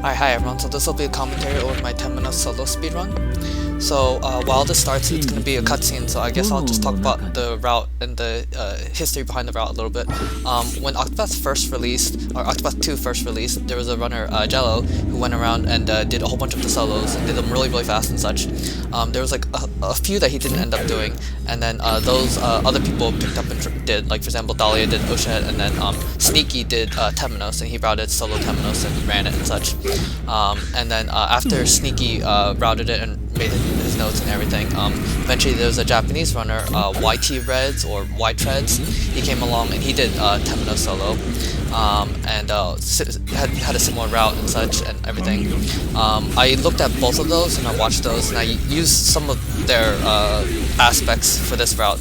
Alright, hi everyone, so this will be a commentary over my Temenos solo speedrun. So while this starts, it's going to be a cutscene, so I guess I'll just talk about the route and the history behind the route a little bit. When Octopath first released, or Octopath 2 first released, there was a runner, Jello, who went around and did a whole bunch of the solos and did them really fast and such. There was like a few that he didn't end up doing, and then those other people picked up and did, like for example Dahlia did Oshed, and then Sneaky did Temenos, and he routed solo Temenos and ran it and such. And then after Sneaky routed it and made his notes and everything, eventually there was a Japanese runner, YT Reds or White Reds. He came along and he did Temenos solo, and had a similar route and such and everything. I looked at both of those and I watched those, and I used some of their aspects for this route,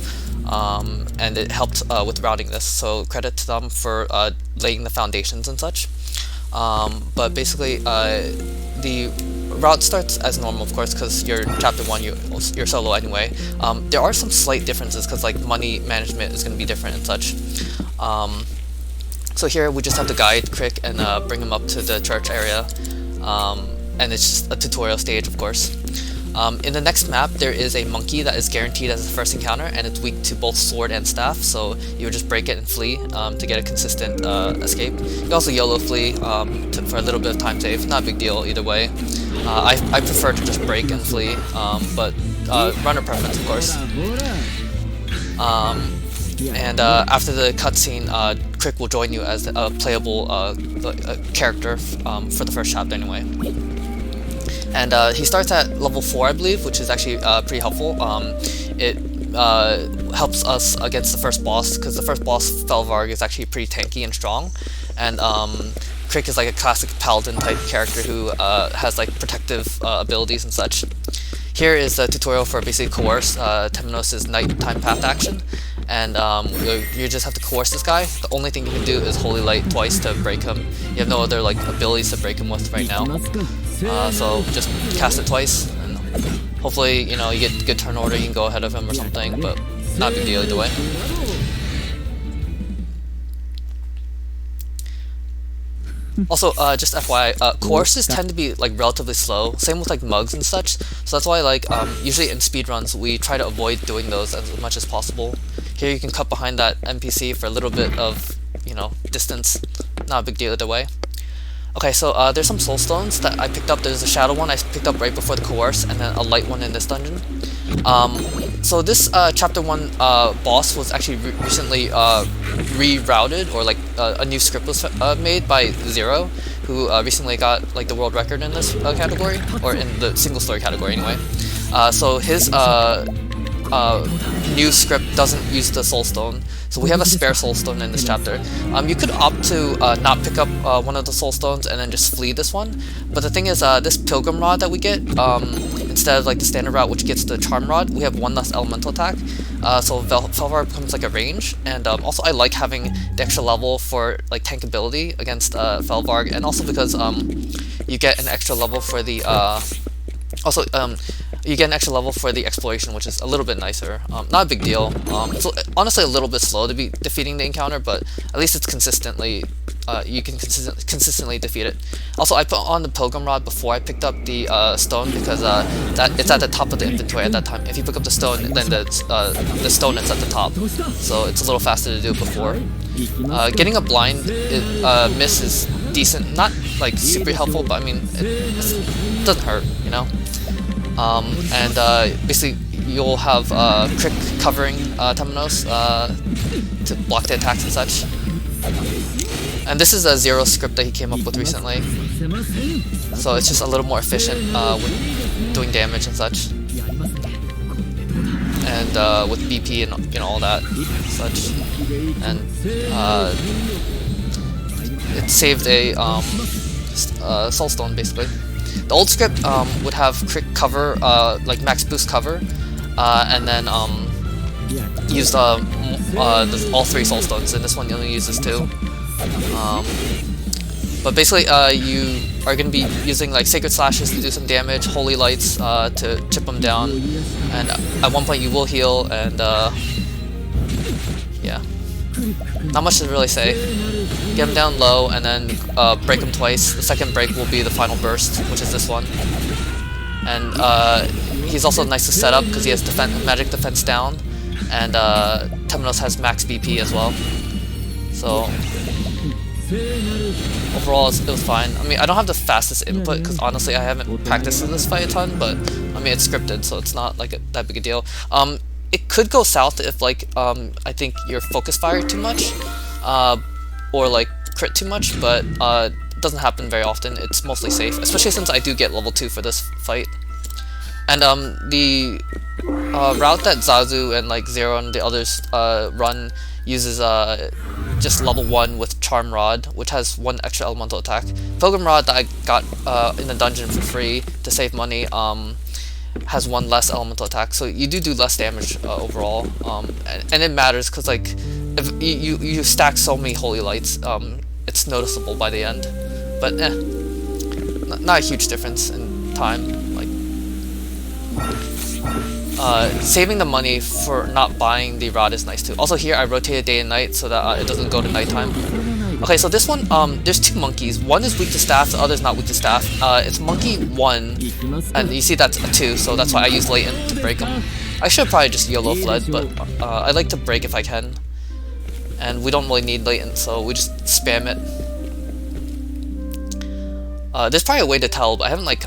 and it helped with routing this, so credit to them for laying the foundations and such. But basically the route starts as normal, of course, because you're chapter 1, you're solo anyway. There are some slight differences because like money management is going to be different and such. So here we just have to guide Crick and bring him up to the church area, and it's just a tutorial stage, of course. In the next map, there is a monkey that is guaranteed as the first encounter, and it's weak to both sword and staff, so you would just break it and flee to get a consistent escape. You can also YOLO flee for a little bit of time save, not a big deal either way. I prefer to just break and flee, but runner preference, of course. And after the cutscene, Crick will join you as a playable character for the first chapter anyway. And he starts at level 4, I believe, which is actually pretty helpful. It helps us against the first boss, because the first boss, Felvarg, is actually pretty tanky and strong. And Crick is like a classic paladin type character who has like protective abilities and such. Here is the tutorial for basically coerce Temenos' nighttime path action. And you just have to coerce this guy. The only thing you can do is Holy Light twice to break him. You have no other like abilities to break him with right now. So just cast it twice, and hopefully, you know, you get good turn order, you can go ahead of him or something, but not a big deal either way. Also, just FYI, courses tend to be like relatively slow, same with like mugs and such, so that's why like usually in speedruns we try to avoid doing those as much as possible. Here you can cut behind that NPC for a little bit of, you know, distance, not a big deal either way. Okay, so there's some soul stones that I picked up. There's a shadow one I picked up right before the coerce, and then a light one in this dungeon. So this chapter 1 boss was actually recently rerouted, or like a new script was made by Zero, who recently got like the world record in this category, or in the single story category anyway. So his new script doesn't use the soul stone, so we have a spare soul stone in this chapter. You could opt to not pick up one of the soul stones and then just flee this one, but the thing is, this pilgrim rod that we get, instead of like the standard route which gets the charm rod, we have one less elemental attack, so Felvarg becomes like a range. And also I like having the extra level for like tankability against Felvarg, and also because you get an extra level for the you get an extra level for the exploration, which is a little bit nicer. Not a big deal. So honestly a little bit slow to be defeating the encounter, but at least it's consistently, you can consistently defeat it. Also, I put on the pilgrim rod before I picked up the stone, because it's at the top of the inventory at that time. If you pick up the stone, then the stone is at the top, so it's a little faster to do it before. Getting a blind miss is decent, not like super helpful, but I mean it doesn't hurt, you know. And basically you'll have Crick covering Temenos to block the attacks and such. And this is a Zero script that he came up with recently, so it's just a little more efficient with doing damage and such, and with BP and, you know, all that such. And it saved a soulstone basically. The old script would have Crick cover, like max boost cover, and then use all 3 soul stones, and this one only uses 2. But basically you are going to be using like Sacred Slashes to do some damage, Holy Lights to chip them down, and at one point you will heal, and yeah, not much to really say. get him down low, and then break him twice. The second break will be the final burst, which is this one. And he's also nice to set up because he has magic defense down, and Temenos has max BP as well. So overall, it was fine. I mean, I don't have the fastest input because honestly, I haven't practiced in this fight a ton. But I mean, it's scripted, so it's not like that big a deal. It could go south if like I think you're focus fire too much, or like crit too much. But it doesn't happen very often. It's mostly safe, especially since I do get level 2 for this fight. And the route that Zazu and like Zero and the others run uses just level 1 with Charm Rod, which has 1 extra elemental attack. Pilgrim Rod that I got in the dungeon for free to save money has 1 less elemental attack, so you do less damage overall. And it matters because like if you stack so many holy lights, it's noticeable by the end. But not a huge difference in time. Like saving the money for not buying the rod is nice too. Also here I rotated day and night so that it doesn't go to nighttime. Okay, so this one, there's 2 monkeys. One is weak to staff, the other is not weak to staff. It's monkey 1, and you see that's a 2, so that's why I use Latent to break them. I should probably just YOLO fled, but I like to break if I can. And we don't really need Latent, so we just spam it. There's probably a way to tell, but I haven't like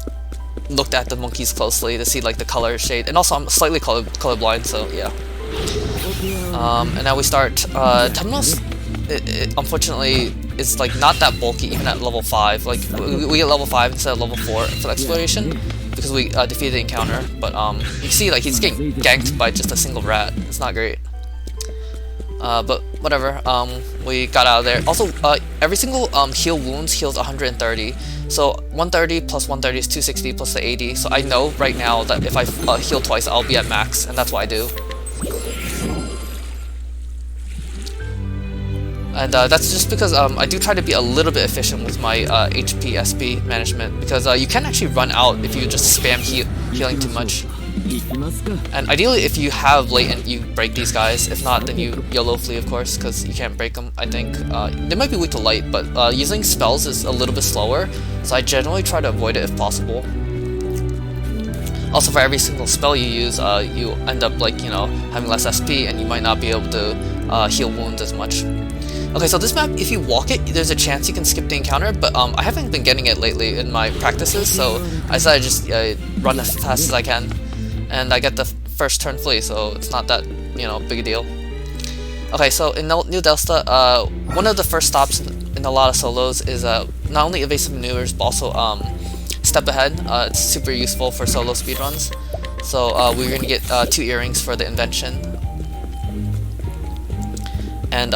looked at the monkeys closely to see like the color shade, and also I'm slightly colorblind, so yeah. And now we start. Temenos, it unfortunately is like not that bulky even at level 5. Like we get level 5 instead of level 4 for the exploration because we defeated the encounter. But you see like he's getting ganked by just a single rat. It's not great. But whatever. We got out of there. Also, every single heal wounds heals 130. So 130 plus 130 is 260 plus the 80. So I know right now that if I heal twice, I'll be at max, and that's what I do. And that's just because I do try to be a little bit efficient with my HP SP management, because you can actually run out if you just spam healing too much. And ideally, if you have Latent, you break these guys. If not, then you YOLO flee, of course, because you can't break them, I think. They might be weak to light, but using spells is a little bit slower, so I generally try to avoid it if possible. Also, for every single spell you use, you end up, like, you know, having less SP, and you might not be able to heal wounds as much. Okay, so this map, if you walk it, there's a chance you can skip the encounter, but I haven't been getting it lately in my practices, so I decided to just run as fast as I can. And I get the first turn flee, so it's not that, you know, big a deal. Okay, so in New Delta, one of the first stops in a lot of solos is not only evasive maneuvers, but also step ahead. It's super useful for solo speedruns. So we're going to get 2 earrings for the invention. And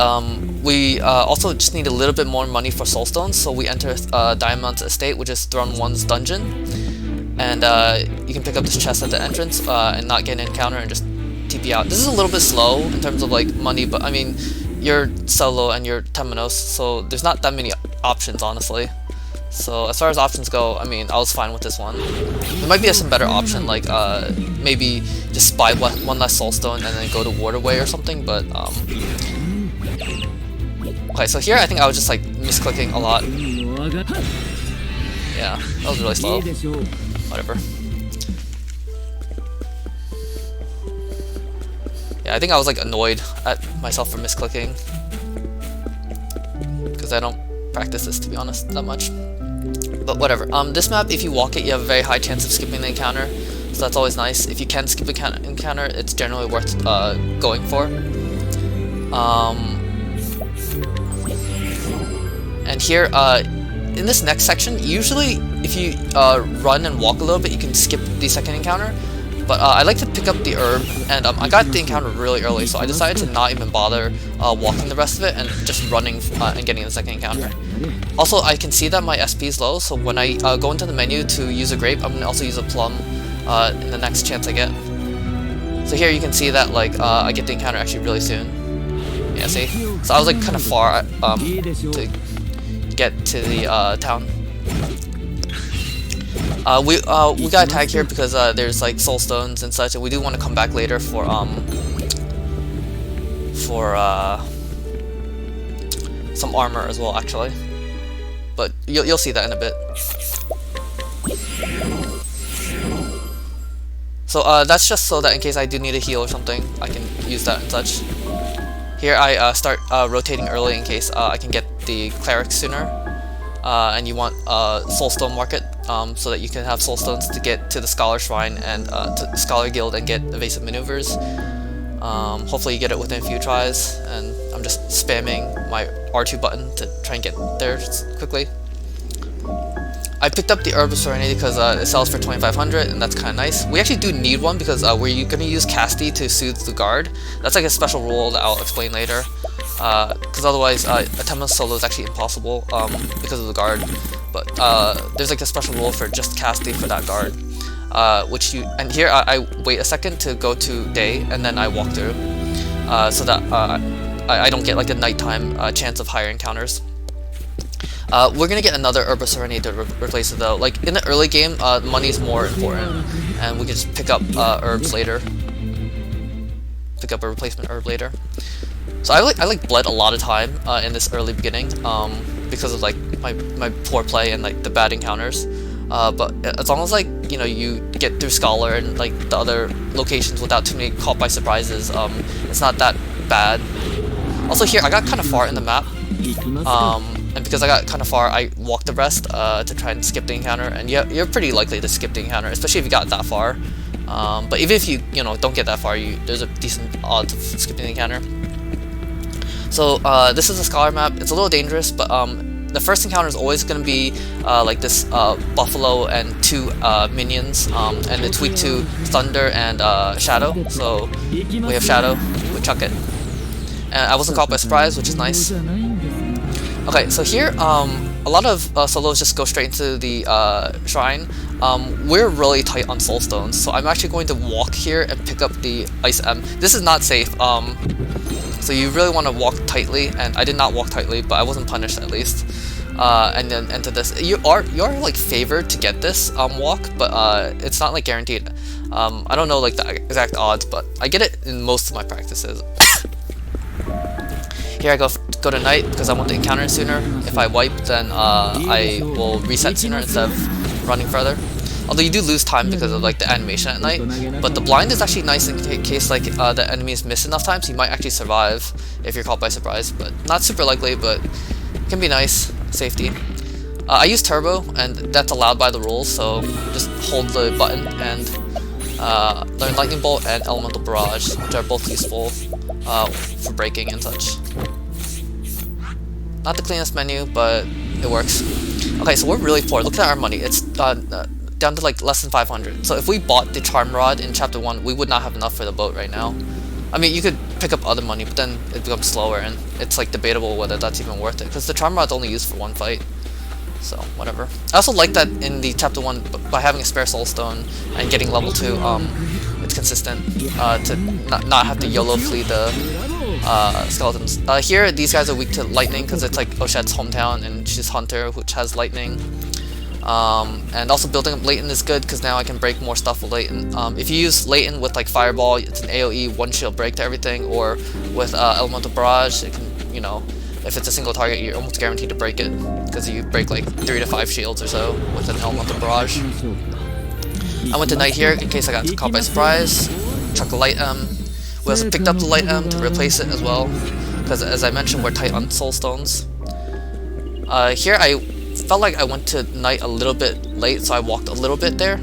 we also just need a little bit more money for soulstones, so we enter Diamond's Estate, which is Throne 1's dungeon. And you can pick up this chest at the entrance and not get an encounter and just TP out. This is a little bit slow in terms of like money, but I mean, you're solo and you're Temenos, so there's not that many options, honestly. So as far as options go, I mean, I was fine with this one. There might be some better option, like maybe just buy one less soulstone and then go to Waterway or something, but okay, so here I think I was just like misclicking a lot. Yeah, that was really slow. Whatever. Yeah, I think I was like annoyed at myself for misclicking, because I don't practice this, to be honest, that much. But whatever. This map, if you walk it, you have a very high chance of skipping the encounter, so that's always nice. If you can skip the encounter, it's generally worth going for. And here, in this next section, usually if you run and walk a little bit, you can skip the second encounter. But I like to pick up the herb, and I got the encounter really early, so I decided to not even bother walking the rest of it and just running and getting the second encounter. Also, I can see that my SP is low, so when I go into the menu to use a grape, I'm going to also use a plum in the next chance I get. So here you can see that like I get the encounter actually really soon. Yeah, see? So I was like kind of far to get to the town. We got attacked here because there's like soul stones and such, and we do want to come back later for some armor as well, actually. But you'll see that in a bit. So that's just so that in case I do need a heal or something, I can use that and such. Here I start rotating early in case I can get the cleric sooner. And you want soulstone market so that you can have soulstones to get to the scholar shrine and to the scholar guild and get evasive maneuvers. Hopefully you get it within a few tries, and I'm just spamming my R2 button to try and get there quickly. I picked up the Herb of Serenity because it sells for 2,500, and that's kind of nice. We actually do need one because we're going to use Casti to soothe the guard. That's like a special rule that I'll explain later. Because otherwise a Temenos solo is actually impossible because of the guard. But there's like a special rule for just Casti for that guard. And here I wait a second to go to day, and then I walk through so that I don't get like the nighttime chance of higher encounters. We're gonna get another Herb of Serenity to replace it though. Like in the early game, money is more important, and we can just pick up herbs later. Pick up a replacement herb later. So I bled a lot of time in this early beginning because of like my poor play and like the bad encounters. But as long as like you get through Scholar and like the other locations without too many caught by surprises, it's not that bad. Also here I got kind of far in the map. And because I got kind of far, I walked the rest to try and skip the encounter, and you're pretty likely to skip the encounter, especially if you got that far. But even if you don't get that far, there's a decent odds of skipping the encounter. So this is a Scholar map. It's a little dangerous, but the first encounter is always going to be like this buffalo and 2 minions, and it's weak to thunder and shadow. So we have shadow, we chuck it, and I wasn't caught by surprise, which is nice. Okay, so here, a lot of solos just go straight into the shrine. We're really tight on soulstones, so I'm actually going to walk here and pick up the Ice M. This is not safe, so you really want to walk tightly, and I did not walk tightly, but I wasn't punished at least. And then enter this. You are like favored to get this walk, but it's not like guaranteed. I don't know like the exact odds, but I get it in most of my practices. Here I go to night because I want the encounter sooner. If I wipe, then I will reset sooner instead of running further. Although you do lose time because of like the animation at night, but the blind is actually nice in case like the enemies miss enough time, so you might actually survive if you're caught by surprise. But not super likely, but it can be nice safety. I use turbo, and that's allowed by the rules, so just hold the button and learn lightning bolt and elemental barrage, which are both useful for braking and such. Not the cleanest menu, but it works. Okay, so we're really poor. Look at our money. It's down to like less than 500. So if we bought the charm rod in chapter 1, we would not have enough for the boat right now. I mean, you could pick up other money, but then it becomes slower, and it's like debatable whether that's even worth it, because the charm rod's only used for 1 fight. So whatever. I also like that in the chapter 1, by having a spare soul stone and getting level 2, it's consistent to not have to YOLO flee the skeletons. Here, these guys are weak to lightning because it's like Oshet's hometown, and she's Hunter, which has lightning. And also building up Leighton is good because now I can break more stuff with Leighton. If you use Leighton with like Fireball, it's an AoE 1 shield break to everything, or with Elemental Barrage, it can, if it's a single target, you're almost guaranteed to break it because you break like 3 to 5 shields or so with an Elemental Barrage. I went to Night here in case I got caught by surprise. Chuck a Light M. We also picked up the Light M to replace it as well, because as I mentioned, we're tight on soul stones. Here I felt like I went to night a little bit late, so I walked a little bit there.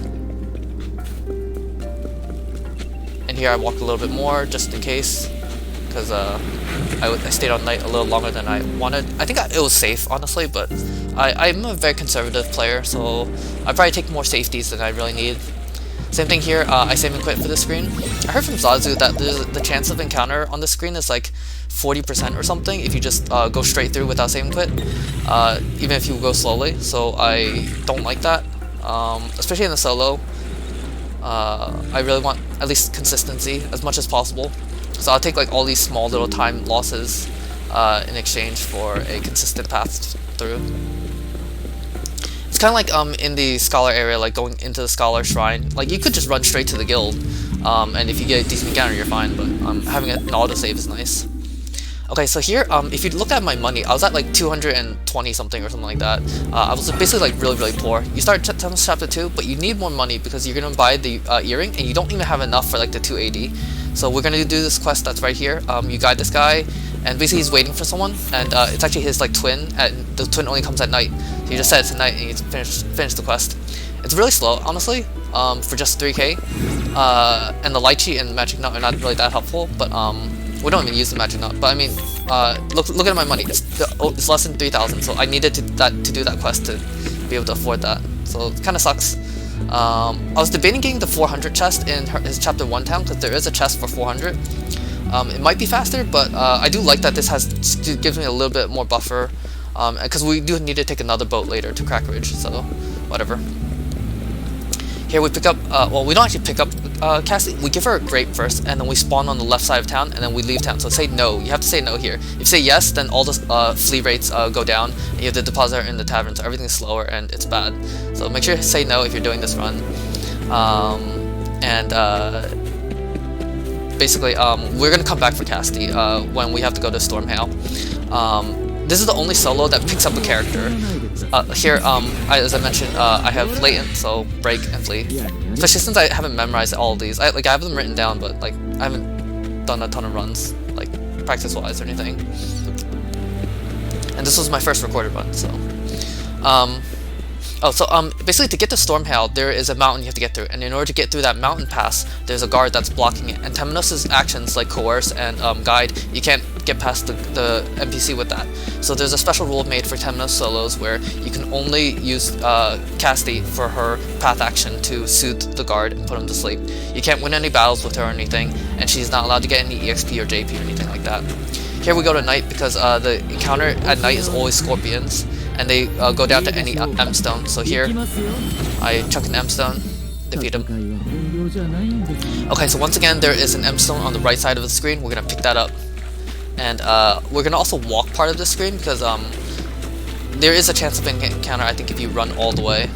And here I walked a little bit more just in case, because I stayed on night a little longer than I wanted. I think it was safe, honestly, but I'm a very conservative player, so I probably take more safeties than I really need. Same thing here, I save and quit for this screen. I heard from Zazu that the chance of encounter on this screen is like 40% or something if you just go straight through without save and quit, even if you go slowly, so I don't like that, especially in the solo. I really want at least consistency as much as possible, so I'll take like all these small little time losses in exchange for a consistent path through. It's kind of like in the Scholar area, like going into the Scholar Shrine, like you could just run straight to the guild, and if you get a decent encounter you're fine, but having an autosave is nice. Okay, so here, if you look at my money, I was at like 220 something or something like that. I was basically like really poor. You start Temenos Chapter 2, but you need more money because you're gonna buy the earring, and you don't even have enough for like the 280. So we're gonna do this quest that's right here. You guide this guy, and basically he's waiting for someone, and it's actually his like twin, and the twin only comes at night. So you just set it to night, and you finish the quest. It's really slow, honestly, for just 3k. And the lychee and magic nut are not really that helpful, but we don't even use the magic nut. But I mean, look at my money. It's less than 3,000, so I needed to do that quest to be able to afford that. So it kind of sucks. I was debating getting the 400 chest in his chapter 1 town because there is a chest for 400. It might be faster, but I do like that this gives me a little bit more buffer, because we do need to take another boat later to Crack Ridge. So whatever. Here we pick up, well, we don't actually pick up Cassie. We give her a grape first, and then we spawn on the left side of town, and then we leave town. So say no. You have to say no here. If you say yes, then all the flea rates go down, and you have to deposit her in the tavern, so everything's slower, and it's bad. So make sure to say no if you're doing this run. Basically, we're going to come back for Cassie when we have to go to Stormhail. This is the only solo that picks up a character. Here, as I mentioned, I have Latent, so Break and Flee. Especially since I haven't memorized all of these. I have them written down, but like I haven't done a ton of runs, like practice-wise or anything. And this was my first recorded run, so. Basically to get to Stormhail, there is a mountain you have to get through, and in order to get through that mountain pass, there's a guard that's blocking it, and Temenos' actions like Coerce and Guide, you can't get past the NPC with that. So there's a special rule made for Temenos solos where you can only use Cassie for her path action to soothe the guard and put him to sleep. You can't win any battles with her or anything, and she's not allowed to get any EXP or JP or anything like that. Here we go to night because the encounter at night is always scorpions, and they go down to any M stone. So here, I chuck an M stone, defeat him. Okay, so once again, there is an M stone on the right side of the screen. We're gonna pick that up, and we're gonna also walk part of the screen because there is a chance of an encounter. I think if you run all the way,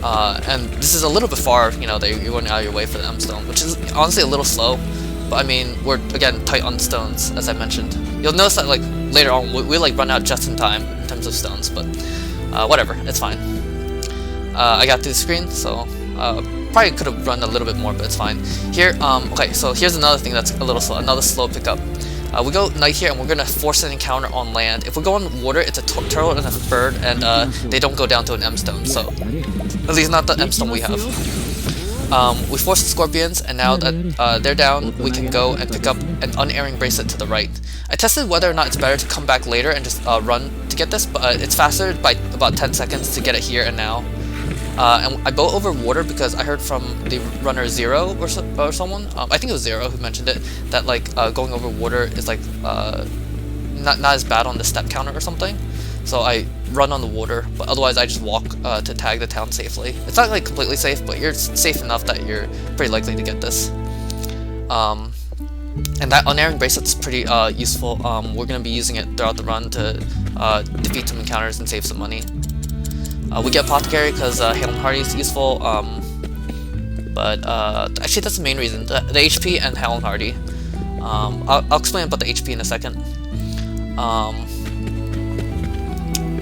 and this is a little bit far, you know, that you're going out of your way for the M stone, which is honestly a little slow. But I mean, we're again tight on stones, as I mentioned. You'll notice that like later on we like run out just in time in terms of stones, but whatever, it's fine. I got through the screen, so probably could have run a little bit more, but it's fine. Here, okay, so here's another thing that's a little slow, another slow pickup. We go night here, and we're gonna force an encounter on land. If we go on water, it's a turtle and a bird, and they don't go down to an M stone. So at least not the M stone we have. We force the scorpions, and now that they're down, we can go and pick up an unerring bracelet to the right. I tested whether or not it's better to come back later and just run to get this, but it's faster by about 10 seconds to get it here and now. And I boat over water because I heard from the runner Zero or someone, I think it was Zero who mentioned it, that like going over water is like not as bad on the step counter or something. So I run on the water, but otherwise I just walk to tag the town safely. It's not like completely safe, but you're safe enough that you're pretty likely to get this. And that unerring bracelet's pretty useful. We're going to be using it throughout the run to defeat some encounters and save some money. We get Apothecary because Hail and Hardy is useful, but actually that's the main reason, the HP and Hail and Hardy. I'll explain about the HP in a second.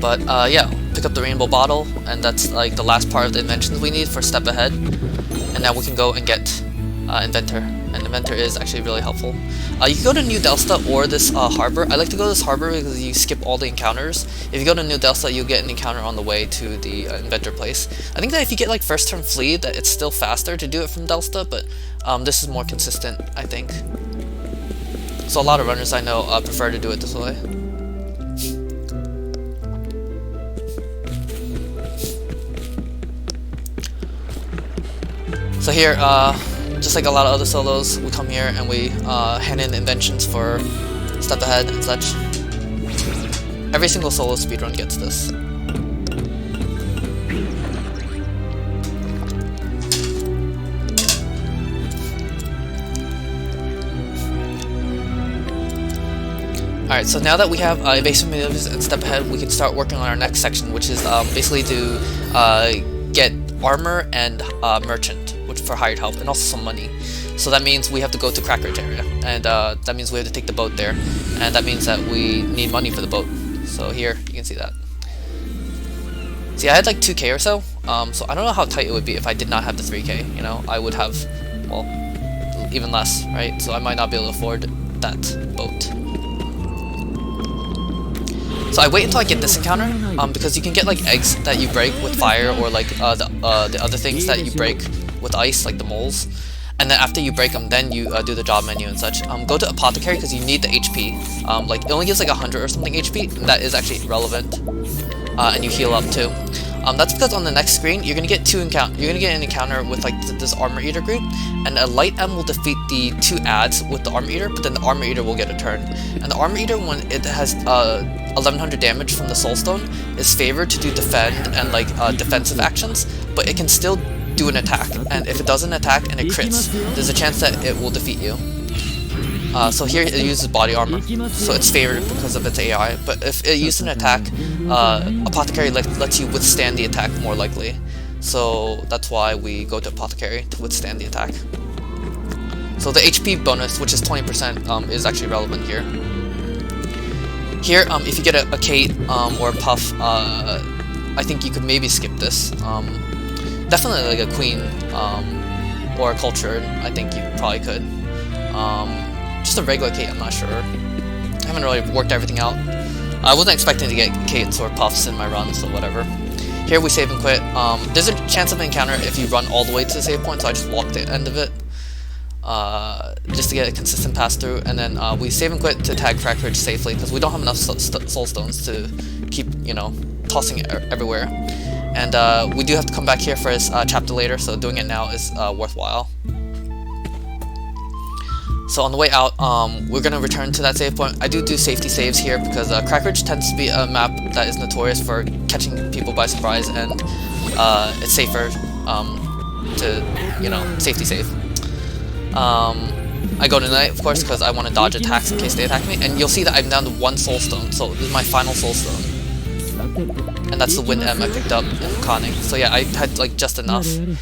Yeah, pick up the rainbow bottle, and that's like the last part of the inventions we need for Step Ahead. And now we can go and get Inventor, and Inventor is actually really helpful. You can go to New Delsta or this harbor. I like to go to this harbor because you skip all the encounters. If you go to New Delsta, you'll get an encounter on the way to the Inventor place. I think that if you get like first turn Flea, that it's still faster to do it from Delsta, but this is more consistent, I think. So a lot of runners I know prefer to do it this way. So here, just like a lot of other solos, we come here and we hand in inventions for Step Ahead and such. Every single solo speedrun gets this. Alright, so now that we have evasive maneuvers and Step Ahead, we can start working on our next section, which is basically to get armor and merchant, which for hired help, and also some money. So that means we have to go to Crackridge area, and that means we have to take the boat there, and that means that we need money for the boat. So here, you can see that. See, I had like 2k or so, so I don't know how tight it would be if I did not have the 3k, you know, I would have, well, even less, right? So I might not be able to afford that boat. So I wait until I get this encounter, because you can get like eggs that you break with fire, or like the other things that you break with ice, like the moles. And then after you break them, then you do the job menu and such. Go to Apothecary because you need the HP. Like it only gives like 100 or something HP, and that is actually relevant. And you heal up too. That's because on the next screen you're gonna get an encounter with like this armor eater group, and a light M will defeat the 2 ads with the armor eater, but then the armor eater will get a turn. And the armor eater, when it has 1100 damage from the soulstone, is favored to do defend and like defensive actions, but it can still do an attack, and if it does an attack and it crits, there's a chance that it will defeat you. So here it uses body armor, so it's favored because of its AI, but if it used an attack, Apothecary lets you withstand the attack more likely. So that's why we go to Apothecary, to withstand the attack. So the HP bonus, which is 20%, is actually relevant here. Here, if you get a Kate or a Puff, I think you could maybe skip this. Definitely like a Queen or a Cultured, I think you probably could. Just a regular Kate, I'm not sure. I haven't really worked everything out. I wasn't expecting to get Kates or Puffs in my run, so whatever. Here we save and quit. There's a chance of an encounter if you run all the way to the save point, so I just walked the end of it. Just to get a consistent pass through, and then we save and quit to tag Crackridge safely, because we don't have enough soul stones to keep, you know, tossing it everywhere. And we do have to come back here for his chapter later, so doing it now is worthwhile. So on the way out, we're going to return to that save point. I do safety saves here because Crackridge tends to be a map that is notorious for catching people by surprise, and it's safer to, you know, safety save. I go to night, of course, because I want to dodge attacks in case they attack me, and you'll see that I'm down to 1 soulstone, so this is my final soulstone. And that's the Wind M I picked up in conning. So yeah, I had like just enough. In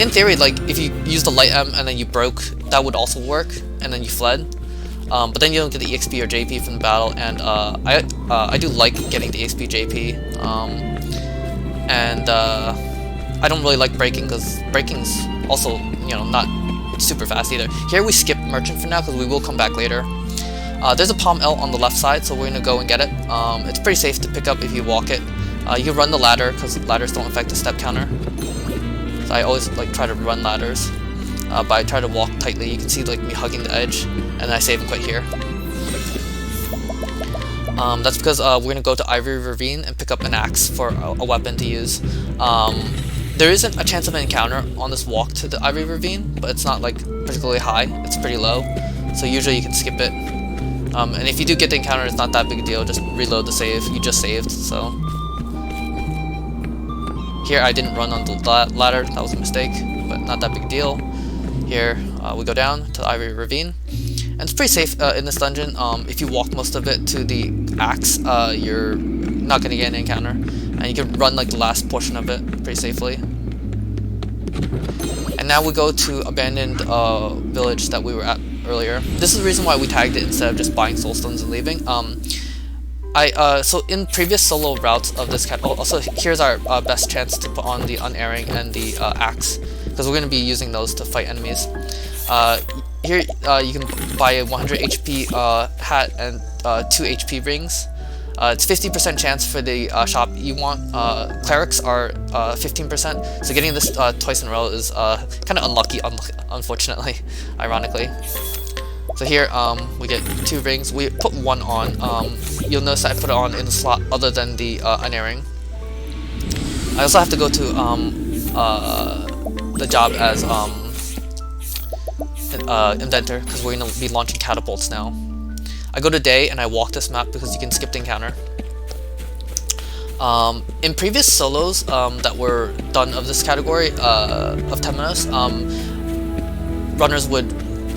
theory, like if you used the light M and then you broke, that would also work, and then you fled. But then you don't get the EXP or JP from the battle, and I do like getting the EXP JP. I don't really like breaking, because breaking's also, you know, not super fast either. Here we skip Merchant for now because we will come back later. There's a Palm L on the left side, so we're gonna go and get it. It's pretty safe to pick up if you walk it. You can run the ladder because ladders don't affect the step counter. So I always like try to run ladders, but I try to walk tightly. You can see like me hugging the edge, and I save and quit here. That's because we're gonna go to Ivory Ravine and pick up an axe for a weapon to use. There isn't a chance of an encounter on this walk to the Ivory Ravine, but it's not like particularly high. It's pretty low, so usually you can skip it. And if you do get the encounter, it's not that big a deal. Just reload the save. You just saved, so. Here I didn't run on the ladder. That was a mistake, but not that big a deal. Here we go down to the Ivory Ravine, and it's pretty safe in this dungeon. If you walk most of it to the axe, you're not gonna get an encounter, and you can run like the last portion of it pretty safely. And now we go to abandoned village that we were at earlier. This is the reason why we tagged it instead of just buying soulstones and leaving. So in previous solo routes of this also here's our best chance to put on the unerring and the axe, because we're going to be using those to fight enemies. Here you can buy a 100 HP hat and 2 HP rings. It's 50% chance for the shop you want. Clerics are 15%, so getting this twice in a row is kind of unlucky, unfortunately, ironically. So here we get 2 rings. We put 1 on. You'll notice that I put it on in a slot other than the unerring. I also have to go to the job as inventor, because we're going to be launching catapults now. I go to day and I walk this map because you can skip the encounter. In previous solos that were done of this category of Temenos, runners would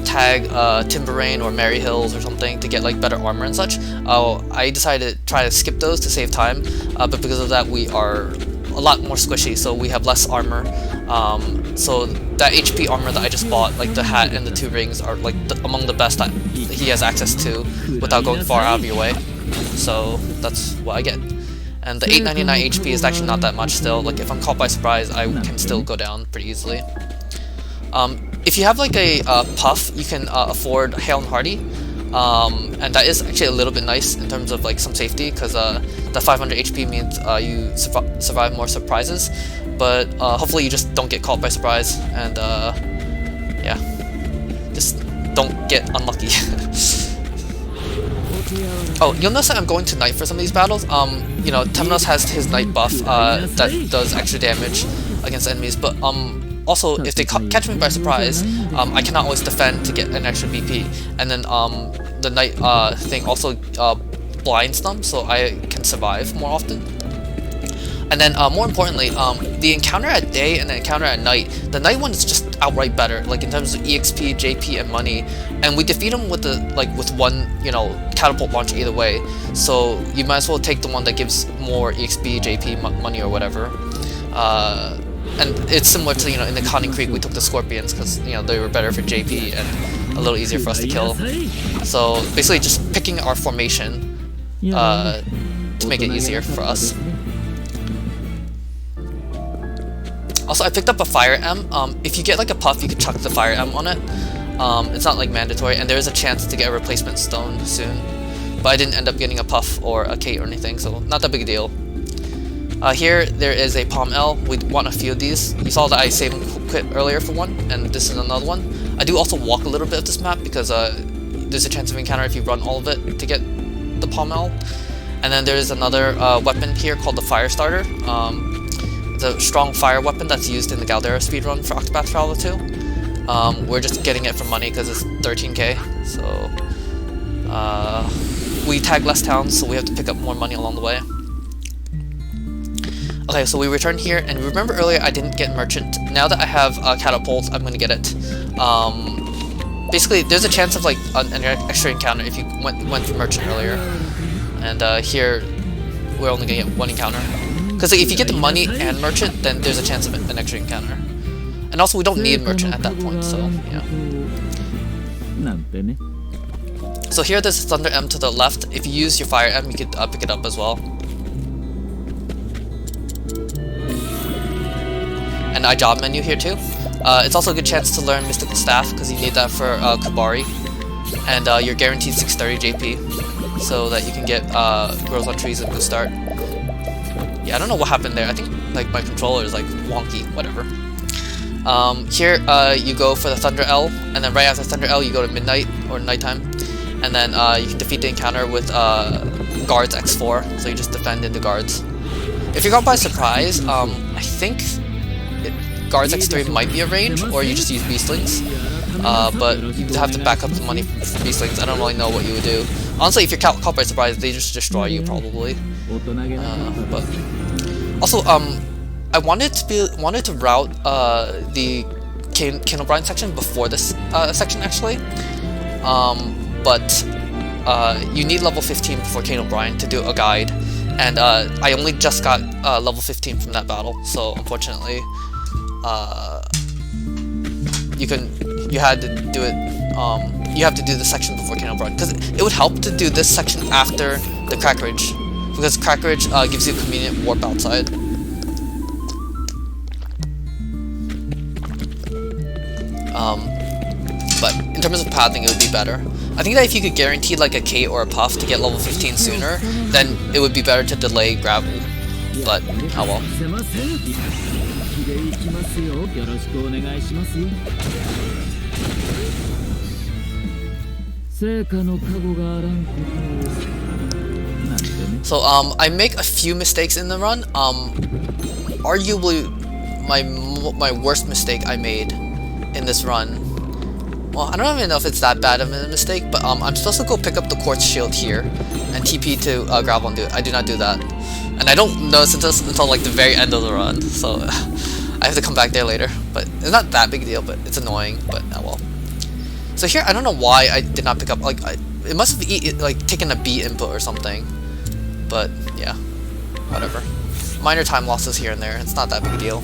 tag Timber Rain or Merry Hills or something to get like better armor and such. I decided to try to skip those to save time, but because of that we are a lot more squishy, so we have less armor. So that HP armor that I just bought, like the hat and the 2 rings, are like among the best that he has access to without going far out of your way. So that's what I get. And the 899 HP is actually not that much still. Like if I'm caught by surprise, I can still go down pretty easily. If you have like a puff, you can afford Hale and Hardy. And that is actually a little bit nice in terms of like some safety, because the 500 HP means you survive more surprises. But hopefully you just don't get caught by surprise, and yeah, just don't get unlucky. Oh, you'll notice that I'm going to Knight for some of these battles. You know, Temenos has his Knight buff that does extra damage against enemies, but also if they catch me by surprise, I cannot always defend to get an extra BP, and then the Knight thing also blinds them, so I can survive more often. And then more importantly, the encounter at day and the encounter at night, the night one is just outright better, like in terms of EXP, JP, and money. And we defeat them with with one, you know, catapult launch either way. So you might as well take the one that gives more EXP, JP, money, or whatever. And it's similar to, you know, in the Conning Creek we took the Scorpions because, you know, they were better for JP and a little easier for us to kill. So basically just picking our formation to make it easier for us. Also, I picked up a Fire M. If you get like a puff, you can chuck the Fire M on it. It's not like mandatory, and there is a chance to get a replacement stone soon. But I didn't end up getting a puff or a Kate or anything, so not that big a deal. Here, there is a Palm L. We want a few of these. You saw that I saved and quit earlier for one, and this is another one. I do also walk a little bit of this map because there's a chance of encounter if you run all of it to get the Palm L. And then there's another weapon here called the Fire Starter. It's a strong fire weapon that's used in the Galdera speedrun for Octopath Traveler 2. We're just getting it for money because it's 13k, so we tag less towns, so we have to pick up more money along the way. Okay, so we return here, and remember earlier I didn't get Merchant. Now that I have Catapult, I'm going to get it. Basically, there's a chance of like an extra encounter if you went for Merchant earlier. And here, we're only going to get one encounter. Because like, if you get the money and Merchant, then there's a chance of an extra encounter. And also, we don't need Merchant at that point, so yeah. So here, there's Thunder M to the left. If you use your Fire M, you could pick it up as well. And I job menu here too. It's also a good chance to learn Mystical Staff because you need that for Kubari. And you're guaranteed 630 JP, so that you can get growth on trees and good start. Yeah, I don't know what happened there. I think like my controller is like wonky, whatever. Here you go for the Thunder L, and then right after Thunder L you go to Midnight or Nighttime, and then you can defeat the encounter with Guards X4, so you just defend into Guards. If you're caught by surprise, I think Guards X3 might be a range, or you just use Beastlings, but you have to back up the money from Beastlings. I don't really know what you would do. Honestly, if you're caught by surprise, they just destroy you probably. But also, I wanted to route the Kane O'Brien section before this section actually, but you need level 15 before Kane O'Brien to do a guide, and I only just got level 15 from that battle, so unfortunately, you had to do it. You have to do the section before Kane O'Brien, because it would help to do this section after the Crack Ridge, because Crack Ridge gives you a convenient warp outside. But in terms of pathing, it would be better. I think that if you could guarantee like a K or a Puff to get level 15 sooner, then it would be better to delay gravel. But oh well. So I make a few mistakes in the run. Arguably my worst mistake I made in this run. Well, I don't even know if it's that bad of a mistake, but I'm supposed to go pick up the Quartz Shield here and TP to gravel and do it. I do not do that, and I don't notice until like the very end of the run, so I have to come back there later. But it's not that big a deal, but it's annoying. But oh well. So here, I don't know why I did not pick up, like, it must have like taken a B input or something. But yeah, whatever. minor time losses here and there. It's not that big a deal.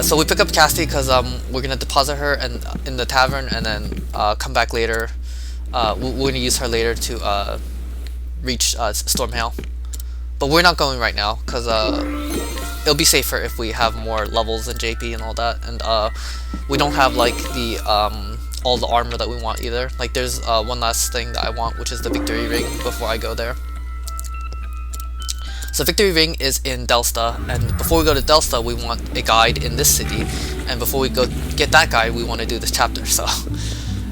So we pick up Cassidy because we're gonna deposit her in the tavern and then come back later. We're gonna use her later to reach Stormhail, but we're not going right now because it'll be safer if we have more levels than JP and all that, and we don't have like the all the armor that we want either. Like there's one last thing that I want, which is the victory ring before I go there. So victory ring is in Delsta, and before we go to Delsta we want a guide in this city, and before we go get that guide we want to do this chapter. So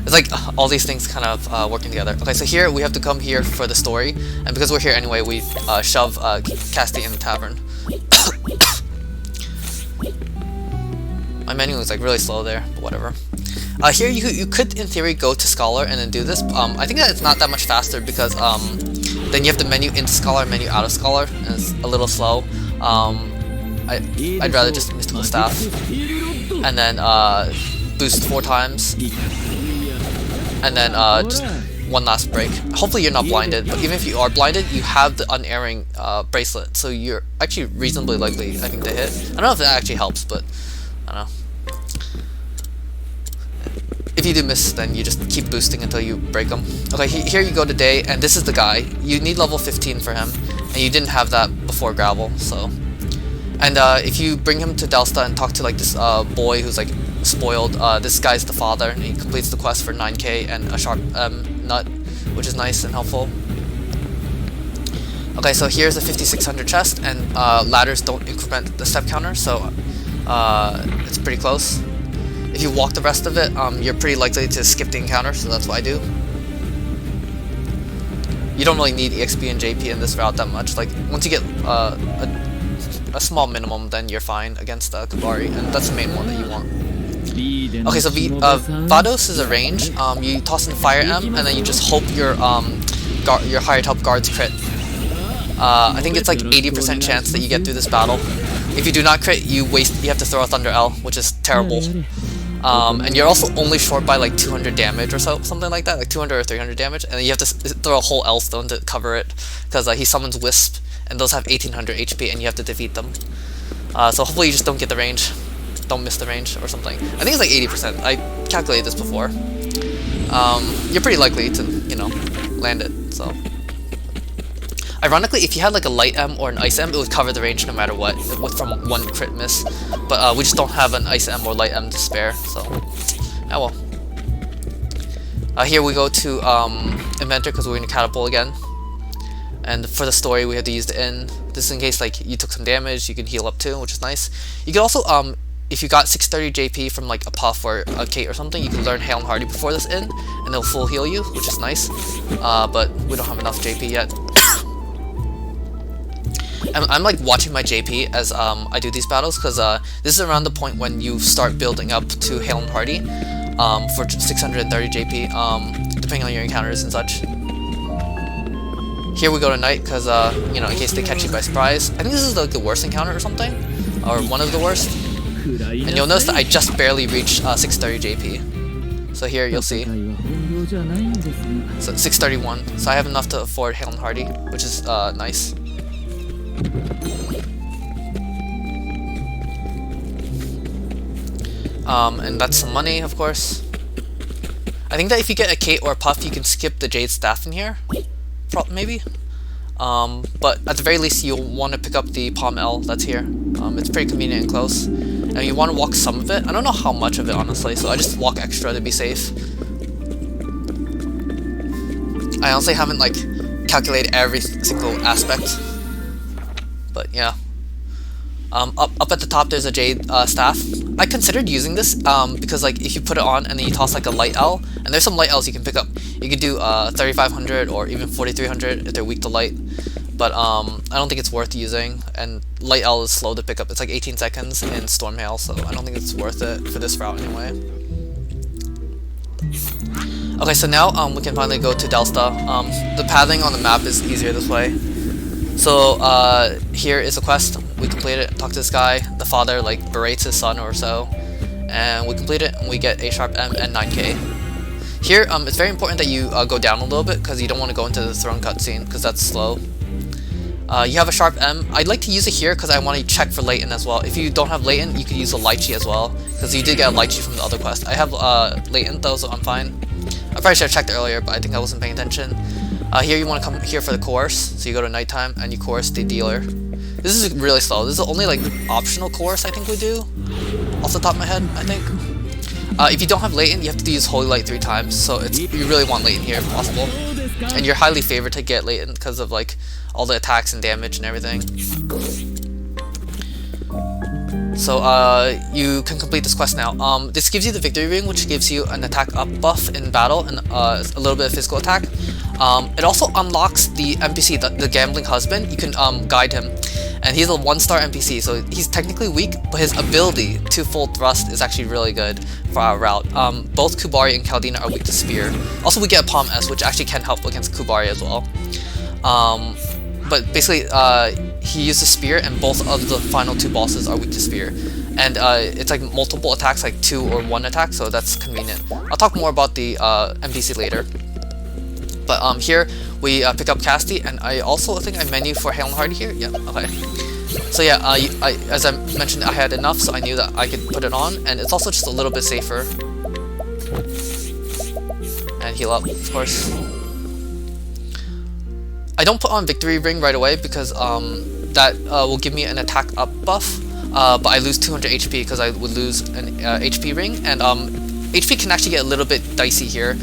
it's like all these things kind of working together. Okay, so here we have to come here for the story, and because we're here anyway we shove Cassidy in the tavern. My menu is like really slow there, but whatever. Here you could in theory go to Scholar and then do this. I think that it's not that much faster because then you have to menu into Scholar, menu out of Scholar, and it's a little slow. I'd rather just Mystical Staff and then boost 4 times, and then just one last break. Hopefully you're not blinded, but even if you are blinded, you have the unerring bracelet, so you're actually reasonably likely, I think, to hit. I don't know if that actually helps, but I don't know. If you do miss, then you just keep boosting until you break them. Okay, here you go to Day, and this is the guy. You need level 15 for him, and you didn't have that before Gravel, so... And if you bring him to Delsta and talk to like this boy who's like spoiled, this guy's the father, and he completes the quest for 9k and a sharp nut, which is nice and helpful. Okay, so here's a 5600 chest, and ladders don't increment the step counter, so it's pretty close. If you walk the rest of it, you're pretty likely to skip the encounter, so that's what I do. You don't really need EXP and JP in this route that much. Like, once you get a small minimum, then you're fine against Kabari, and that's the main one that you want. Okay, so Vados is a range. You toss in Fire M, and then you just hope your higher top guards crit. I think it's like 80% chance that you get through this battle. If you do not crit, you have to throw a Thunder L, which is terrible. And you're also only short by like 200 damage or so, something like that, like 200 or 300 damage, and then you have to throw a whole L stone to cover it, because he summons Wisp, and those have 1800 HP, and you have to defeat them. So hopefully you just don't get the range, don't miss the range or something. I think it's like 80%. I calculated this before. You're pretty likely to, land it. So ironically, if you had like a light M or an ice M, it would cover the range no matter what, from one crit miss. But we just don't have an ice M or light M to spare, so oh well. Here we go to Inventor because we're in a catapult again. And for the story, we have to use the inn. This is in case like you took some damage, you can heal up too, which is nice. You can also, if you got 630 JP from like a Puff or a Kate or something, you can learn Hail and Hardy before this inn, and it'll full heal you, which is nice. But we don't have enough JP yet. I'm like watching my JP as I do these battles, because this is around the point when you start building up to Hail and Hardy for 630 JP, depending on your encounters and such. Here we go to Night, because in case they catch you by surprise. I think this is like the worst encounter or something, or one of the worst. And you'll notice that I just barely reached 630 JP. So here you'll see. So 631. So I have enough to afford Hail and Hardy, which is nice. And that's some money, of course. I think that if you get a Kate or a Puff, you can skip the Jade Staff in here. Maybe. But at the very least, you'll want to pick up the Palm L that's here. It's pretty convenient and close. And you want to walk some of it. I don't know how much of it, honestly, so I just walk extra to be safe. I honestly haven't, like, calculated every single aspect. But yeah. Up at the top there's a Jade Staff. I considered using this because like if you put it on and then you toss like a light L, and there's some light Ls you can pick up. You could do 3500 or even 4300 if they're weak to light. But I don't think it's worth using, and light L is slow to pick up. It's like 18 seconds in Stormhail, so I don't think it's worth it for this route anyway. Okay, so now we can finally go to Delsta. The pathing on the map is easier this way. So here is a quest. We complete it, talk to this guy. The father like berates his son or so, and we complete it and we get a sharp M and 9k. Here, it's very important that you go down a little bit because you don't want to go into the throne cutscene because that's slow. You have a sharp M. I'd like to use it here because I want to check for latent as well. If you don't have latent, you could use a lychee as well because you did get a lychee from the other quest. I have latent though, so I'm fine. I probably should have checked earlier, but I think I wasn't paying attention. Here you want to come here for the course, so you go to nighttime and you course the dealer. This is really slow. This is the only like optional course I think we do, off the top of my head. I think. If you don't have latent, you have to use Holy Light 3 times, so you really want latent here if possible. And you're highly favored to get latent because of like all the attacks and damage and everything. So you can complete this quest now. This gives you the victory ring, which gives you an attack up buff in battle and a little bit of physical attack. It also unlocks the NPC, the gambling husband. You can guide him, and he's a 1-star NPC, so he's technically weak, but his ability to full thrust is actually really good for our route. Both Kubari and Kaldina are weak to spear. Also, we get Palm S, which actually can help against Kubari as well. But basically, he uses spear, and both of the final 2 bosses are weak to spear. And it's like multiple attacks, like 2 or 1 attack, so that's convenient. I'll talk more about the NPC later. But here we pick up Casti, and I also think I menu for Hale and Hardy here. Yeah, okay. So yeah, as I mentioned, I had enough, so I knew that I could put it on, and it's also just a little bit safer. And heal up, of course. I don't put on Victory Ring right away because that will give me an attack up buff, but I lose 200 HP because I would lose an HP ring, and HP can actually get a little bit dicey here.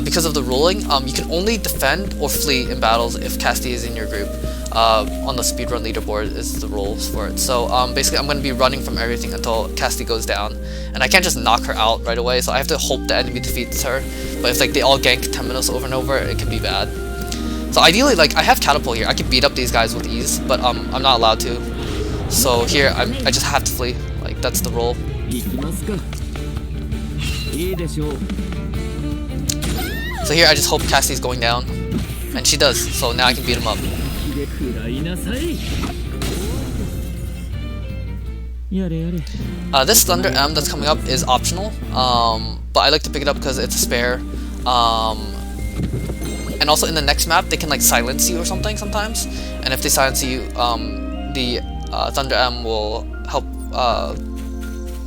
Because of the ruling, you can only defend or flee in battles if Casti is in your group. On the speedrun leaderboard is the rules for it. So basically I'm going to be running from everything until Casti goes down. And I can't just knock her out right away, so I have to hope the enemy defeats her. But if like they all gank Temenos over and over, it can be bad. So ideally, like, I have Catapult here. I could beat up these guys with ease, but I'm not allowed to. So here, I just have to flee. Like, that's the rule. So here I just hope Casti's going down, and she does, so now I can beat him up. This Thunder M that's coming up is optional, but I like to pick it up because it's a spare. And also in the next map they can like silence you or something sometimes, and if they silence you, the Thunder M will help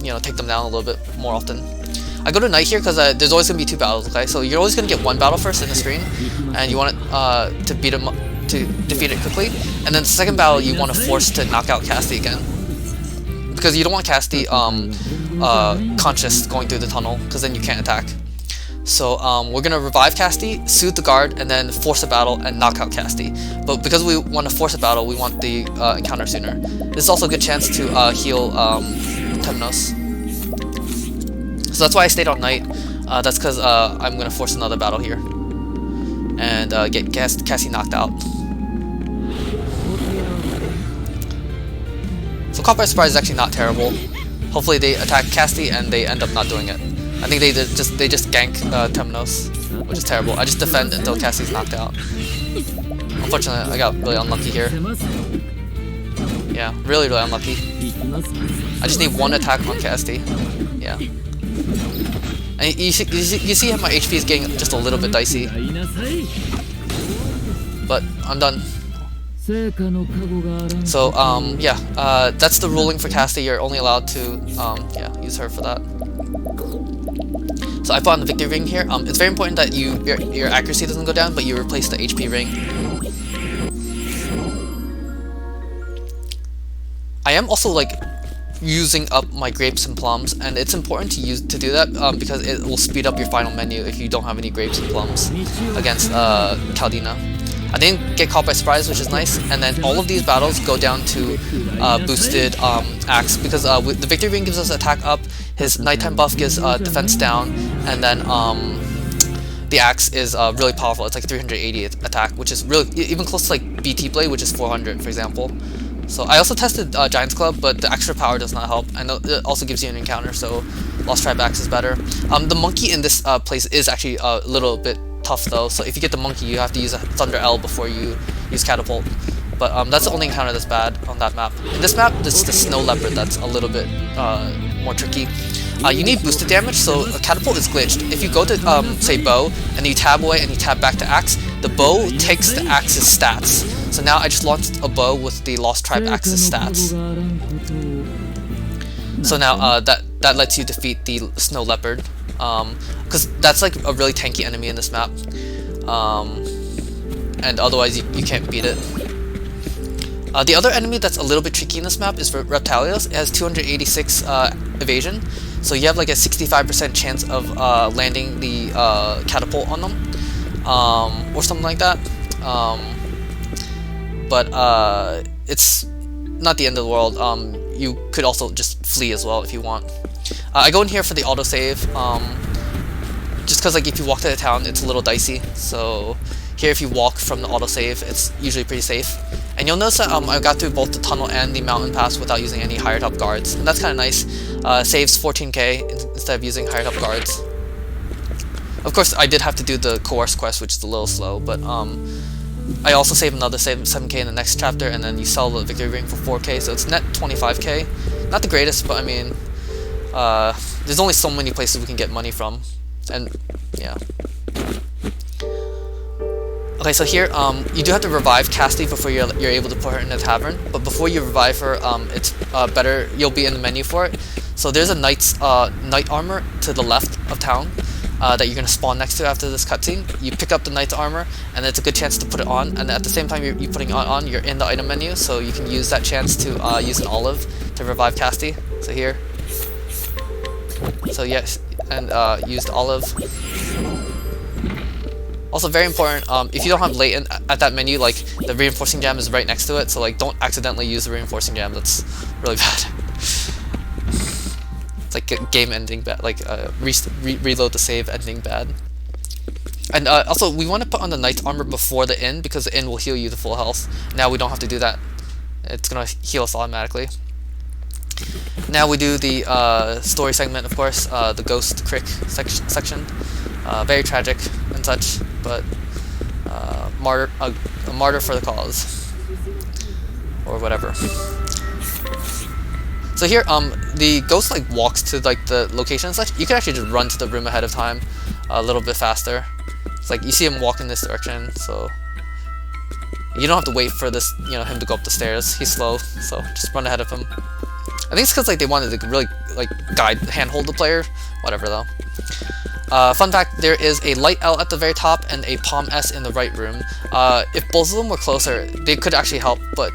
you know, take them down a little bit more often. I go to night here because there's always going to be 2 battles, okay? So you're always going to get 1 battle first in the screen, and you want it to beat him up, to defeat it quickly. And then the second battle, you want to force to knock out Casti again, because you don't want Casti conscious going through the tunnel, because then you can't attack. So we're going to revive Casti, soothe the guard, and then force a battle and knock out Casti. But because we want to force a battle, we want the encounter sooner. This is also a good chance to heal Temenos. So that's why I stayed on night. That's because I'm going to force another battle here and get Casti knocked out. So caught by surprise is actually not terrible. Hopefully they attack Casti and they end up not doing it. I think they just gank Temenos, which is terrible. I just defend until Casti's knocked out. Unfortunately, I got really unlucky here. Yeah, really unlucky. I just need 1 attack on Casti. Yeah. And you see how my HP is getting just a little bit dicey. But I'm done. So yeah, that's the ruling for Casti. You're only allowed to yeah, use her for that. So I put on the victory ring here. It's very important that your accuracy doesn't go down, but you replace the HP ring. I am also like using up my grapes and plums, and it's important to do that because it will speed up your final menu if you don't have any grapes and plums against Kaldina. I didn't get caught by surprise, which is nice, and then all of these battles go down to boosted axe, because the victory ring gives us attack up, his nighttime buff gives defense down, and then the axe is really powerful. It's like 380 attack, which is really even close to like BT Blade, which is 400 for example. So I also tested Giant's Club, but the extra power does not help, and it also gives you an encounter, so Lost Tribe Axe is better. The monkey in this place is actually a little bit tough though, so if you get the monkey you have to use a Thunder L before you use Catapult. But that's the only encounter that's bad on that map. In this map, it's the Snow Leopard that's a little bit more tricky. you need boosted damage, so a catapult is glitched. If you go to, say, bow, and you tab away and you tab back to axe, the bow takes the axe's stats. So now I just launched a bow with the Lost Tribe axe's stats. So now that lets you defeat the Snow Leopard, because that's like a really tanky enemy in this map, and otherwise you can't beat it. The other enemy that's a little bit tricky in this map is Reptilios. It has 286 evasion, so you have like a 65% chance of landing the catapult on them, or something like that. But it's not the end of the world. You could also just flee as well if you want. I go in here for the autosave, just because like if you walk to the town, it's a little dicey. So here, if you walk from the autosave, it's usually pretty safe. And you'll notice that I got through both the tunnel and the mountain pass without using any higher top guards, and that's kind of nice. Saves 14k instead of using higher top guards. Of course, I did have to do the coerce quest, which is a little slow, but I also save another 7k in the next chapter, and then you sell the victory ring for 4k, so it's net 25k. Not the greatest, but I mean, there's only so many places we can get money from, and yeah. Okay, so here, you do have to revive Cassidy before you're able to put her in the tavern, but before you revive her, it's better, you'll be in the menu for it. So there's a knight armor to the left of town that you're going to spawn next to after this cutscene. You pick up the knight's armor, and it's a good chance to put it on, and at the same time you're putting it on, you're in the item menu, so you can use that chance to use an olive to revive Cassidy. So here. So yes, and used olive. Also very important, if you don't have latent at that menu, like the reinforcing jam is right next to it, so like don't accidentally use the reinforcing jam. That's really bad. It's like game ending bad, like reload the save ending bad. And also we want to put on the knight's armor before the inn, because the inn will heal you to full health. Now we don't have to do that. It's gonna heal us automatically. Now we do the story segment, of course, the ghost crick section. Very tragic and such, but a martyr for the cause, or whatever. So here, the ghost like walks to like the location and such. You can actually just run to the room ahead of time, a little bit faster. It's like you see him walk in this direction, so you don't have to wait for this, him to go up the stairs. He's slow, so just run ahead of him. I think it's because like they wanted to really like handhold the player. Whatever though. Fun fact, there is a light L at the very top and a palm S in the right room. If both of them were closer, they could actually help, but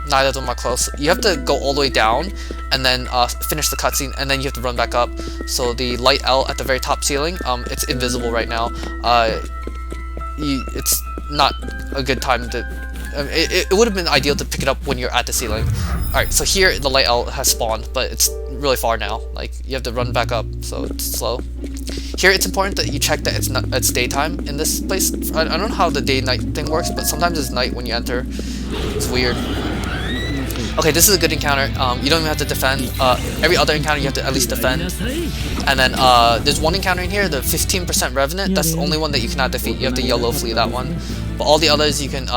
neither of them are close. You have to go all the way down and then finish the cutscene, and then you have to run back up. So the light L at the very top ceiling, it's invisible right now. It's not a good time to... It would have been ideal to pick it up when you're at the ceiling. Alright, so here the light L has spawned, but it's really far now. Like, you have to run back up, so it's slow. Here it's important that you check that it's daytime in this place. I don't know how the day-night thing works, but sometimes it's night when you enter. It's weird. Okay, this is a good encounter. You don't even have to defend. Every other encounter you have to at least defend. And then there's one encounter in here, the 15% Revenant. That's the only one that you cannot defeat. You have to yellow flee that one. But all the others you can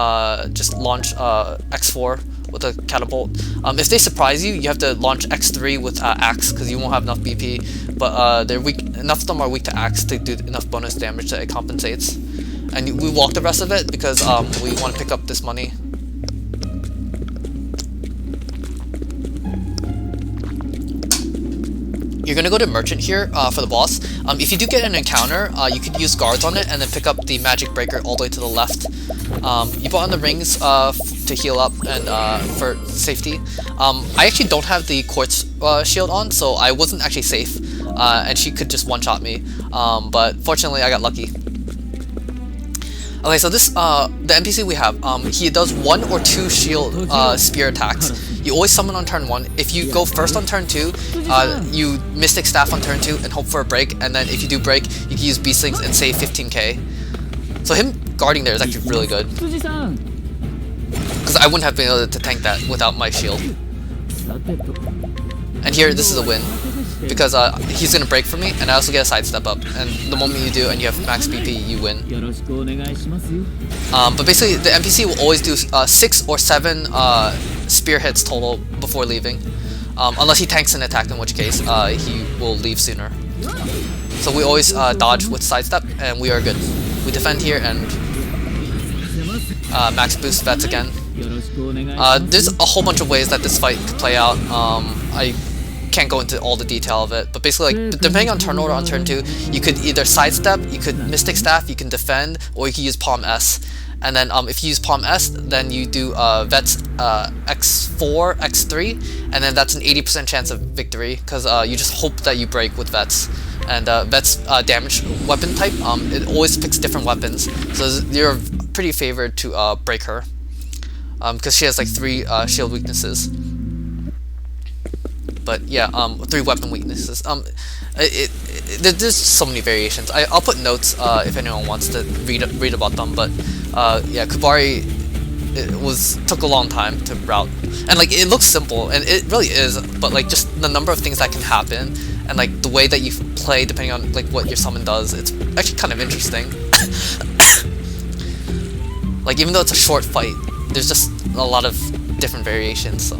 just launch X4 with a catapult. If they surprise you, you have to launch X3 with Axe, because you won't have enough BP. But they're weak. Enough of them are weak to Axe to do enough bonus damage that it compensates. And we walk the rest of it because we want to pick up this money. You're gonna go to Merchant here for the boss. If you do get an encounter, you could use guards on it and then pick up the magic breaker all the way to the left. You put on the rings to heal up and for safety. I actually don't have the quartz shield on, so I wasn't actually safe, and she could just one-shot me. But fortunately, I got lucky. Okay, so this the NPC we have, he does 1 or 2 shield spear attacks. You always summon on turn 1. If you go first on turn 2, you Mystic Staff on turn 2 and hope for a break, and then if you do break, you can use Beast Slings and save 15k. So him guarding there is actually really good, because I wouldn't have been able to tank that without my shield. And here, this is a win, because he's gonna break for me, and I also get a sidestep up, and the moment you do and you have max BP, you win. But basically, the NPC will always do 6 or 7 spear hits total before leaving. unless he tanks an attack, in which case he will leave sooner. So we always dodge with sidestep, and we are good. We defend here and max boost vets again. There's a whole bunch of ways that this fight could play out. I can't go into all the detail of it, but basically, like, depending on turn order on turn 2, you could either sidestep, you could Mystic Staff, you can defend, or you can use Palm S. And then if you use Palm S, then you do Vets X4, X3, and then that's an 80% chance of victory, because you just hope that you break with Vets. And Vets damage weapon type, it always picks different weapons, so you're pretty favored to break her, because she has like 3 shield weaknesses. But yeah, 3 weapon weaknesses. There's so many variations. I'll put notes if anyone wants to read about them. But yeah, Kubari took a long time to route, and like it looks simple, and it really is. But like just the number of things that can happen, and like the way that you play depending on like what your summon does, it's actually kind of interesting. Like even though it's a short fight, there's just a lot of different variations. So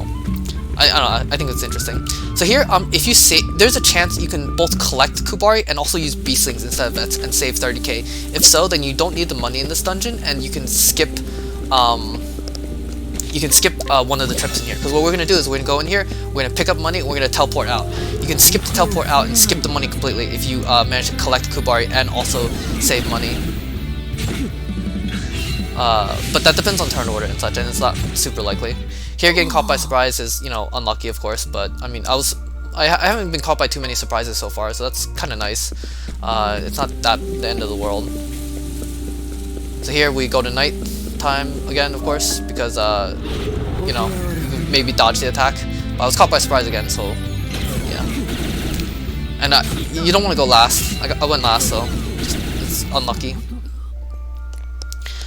I don't know, I think it's interesting. So here, if you save, there's a chance you can both collect Kubari and also use Beastlings instead of Vets and save 30k. If so, then you don't need the money in this dungeon, and you can skip one of the trips in here. Because what we're going to do is we're going to go in here, we're going to pick up money, and we're going to teleport out. You can skip the teleport out and skip the money completely if you manage to collect Kubari and also save money. But that depends on turn order and such, and it's not super likely. Here, getting caught by surprise is, you know, unlucky, of course, but I mean, I haven't been caught by too many surprises so far, so that's kind of nice. It's not that the end of the world. So here we go to night time again, of course, because you know, maybe dodge the attack. But I was caught by surprise again, so yeah. And you don't want to go last. I went last, so it's unlucky.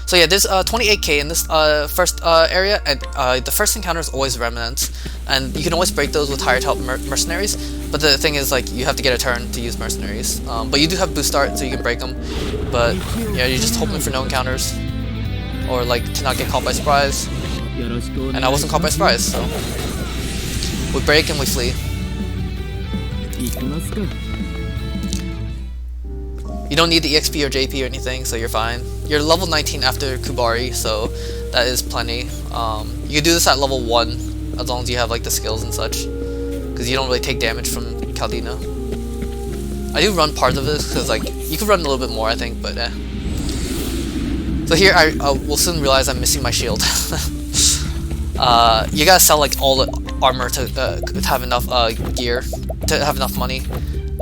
So yeah, there's 28k in this first area, and the first encounter is always remnants, and you can always break those with hired help mercenaries. But the thing is, like, you have to get a turn to use mercenaries. But you do have boost start, so you can break them. But yeah, you're just hoping for no encounters, or like to not get caught by surprise. And I wasn't caught by surprise, so we break and we flee. You don't need the EXP or JP or anything, so you're fine. You're level 19 after Kubari, so that is plenty. You can do this at level 1, as long as you have like the skills and such, because you don't really take damage from Caldina. I do run part of this, because like, you could run a little bit more I think, but eh. So here I will soon realize I'm missing my shield. You gotta sell like all the armor to have enough gear, to have enough money.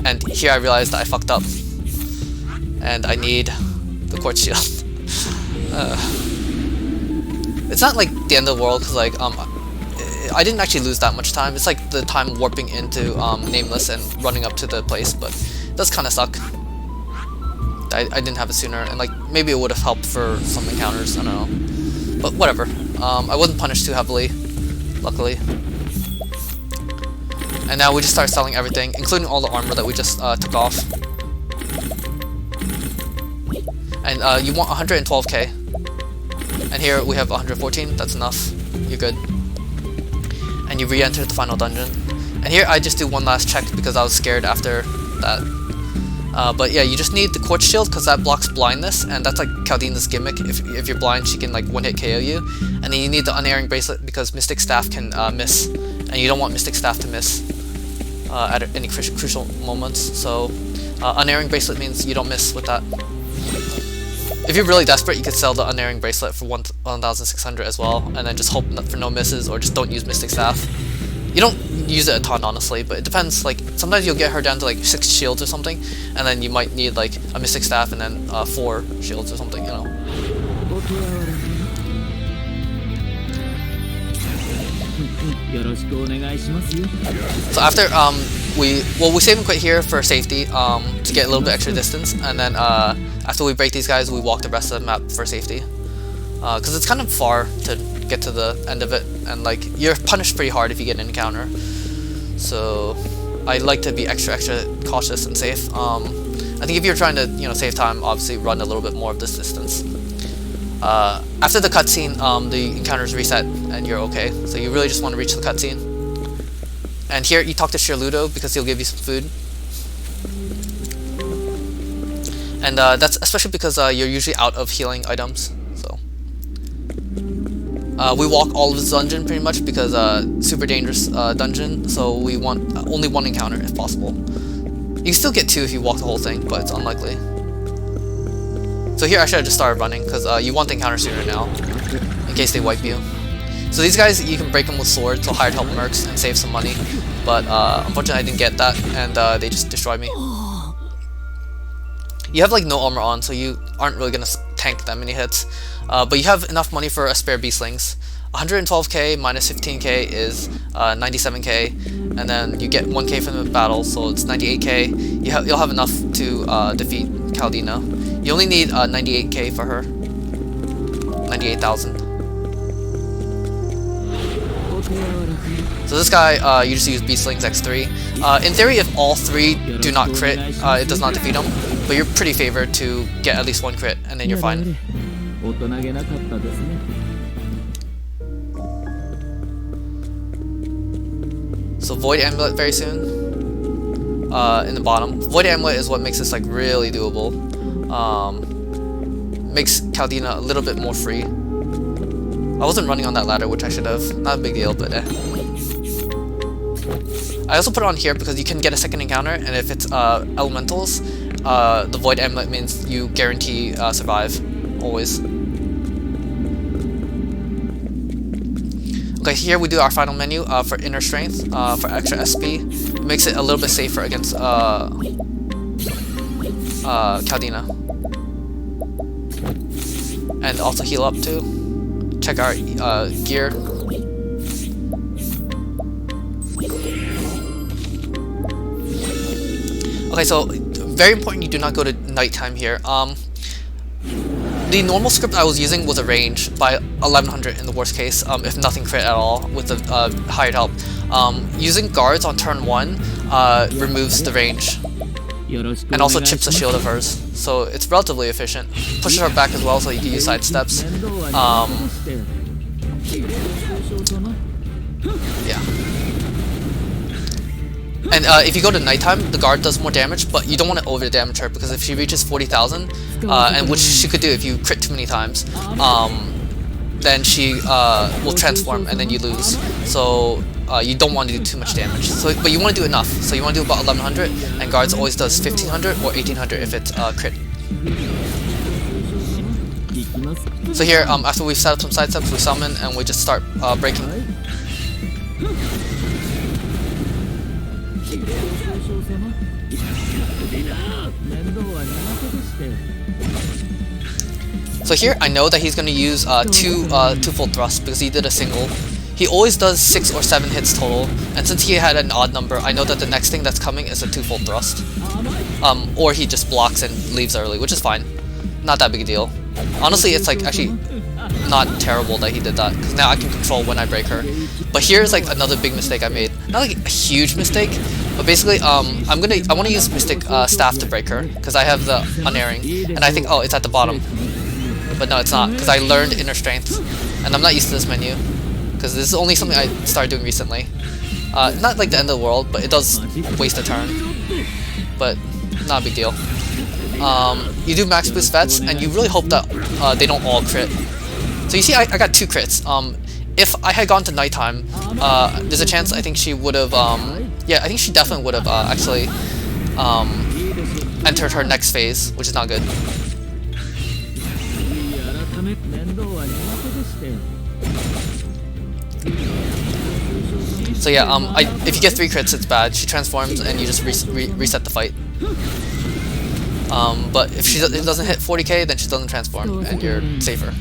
And here I realized that I fucked up, and I need the quartz shield. It's not like the end of the world, because like I didn't actually lose that much time. It's like the time warping into Nameless and running up to the place, but it does kind of suck. I didn't have it sooner, and like maybe it would have helped for some encounters, I don't know. But whatever. I wasn't punished too heavily, luckily. And now we just start selling everything, including all the armor that we just took off. And you want 112k. And here we have 114, that's enough. You're good. And you re-enter the final dungeon. And here I just do one last check because I was scared after that. But yeah, you just need the quartz shield because that blocks blindness, and that's like Caldina's gimmick. If you're blind, she can like one-hit KO you. And then you need the unerring bracelet because Mystic Staff can miss, and you don't want Mystic Staff to miss at any crucial moments. So unerring bracelet means you don't miss with that. If you're really desperate, you could sell the unerring bracelet for 1,600 as well, and then just hope for no misses, or just don't use Mystic Staff. You don't use it a ton, honestly, but it depends. Like, sometimes you'll get her down to like 6 shields or something, and then you might need like a Mystic Staff and then 4 shields or something, you know. So after we save and quit here for safety to get a little bit extra distance, and then after we break these guys, we walk the rest of the map for safety, because it's kind of far to get to the end of it, and like you're punished pretty hard if you get an encounter. So I like to be extra cautious and safe. I think if you're trying to save time, obviously run a little bit more of this distance. After the cutscene, the encounters reset and you're okay. So you really just want to reach the cutscene. And here you talk to Shirludo because he'll give you some food. And that's especially because you're usually out of healing items. So we walk all of this dungeon pretty much because super dangerous dungeon. So we want only one encounter if possible. You can still get 2 if you walk the whole thing, but it's unlikely. So here I should have just started running because you want the encounter sooner now in case they wipe you. So these guys, you can break them with swords, so hired help mercs and save some money. But unfortunately I didn't get that, and they just destroyed me. You have like no armor on, so you aren't really gonna tank that many hits. But you have enough money for a spare beastlings. 112k minus 15k is 97k, and then you get 1k from the battle, so it's 98k. You'll have enough to defeat Caldina. You only need 98k for her. 98,000. So this guy, you just use beastlings x3. In theory, if all 3 do not crit, it does not defeat him. But you're pretty favored to get at least 1 crit, and then you're fine. So Void Amulet very soon. In the bottom. Void Amulet is what makes this like really doable. Makes Caldina a little bit more free. I wasn't running on that ladder, which I should have. Not a big deal, but eh. I also put it on here because you can get a second encounter, and if it's elementals, the Void Amulet means you guarantee survive, always. Okay, here we do our final menu for inner strength, for extra SP. It makes it a little bit safer against Caldina. And also heal up too. Check our gear. Okay, so very important you do not go to nighttime here. The normal script I was using was a range by 1100 in the worst case, if nothing crit at all with the hired help. Using guards on turn 1 removes the range and also chips a shield of hers, so it's relatively efficient. Pushes her back as well, so you can use side steps. Yeah. And if you go to nighttime, the guard does more damage, but you don't want to over damage her because if she reaches 40,000, and which she could do if you crit too many times, then she will transform and then you lose. So you don't want to do too much damage. So, but you want to do enough. So you want to do about 1100, and guards always does 1500 or 1800 if it's crit. So here, after we've set up some side steps, we summon and we just start breaking. So here, I know that he's going to use two full thrusts because he did a single. He always does 6 or 7 hits total, and since he had an odd number, I know that the next thing that's coming is a 2 full thrust. Or he just blocks and leaves early, which is fine. Not that big a deal. Honestly, it's like actually not terrible that he did that, because now I can control when I break her. But here's like another big mistake I made. Not like a huge mistake, but basically I want to use Mystic Staff to break her, because I have the Unerring, and I think, oh, it's at the bottom. But no, it's not, because I learned Inner Strength, and I'm not used to this menu, because this is only something I started doing recently. Not like the end of the world, but it does waste a turn. But not a big deal. You do max boost vets, and you really hope that they don't all crit. So you see, I got 2 crits. If I had gone to nighttime, there's a chance I think she would have, yeah, I think she definitely would have actually entered her next phase, which is not good. So yeah, if you get 3 crits, it's bad. She transforms, and you just reset the fight. But if she doesn't hit 40k, then she doesn't transform, and you're safer.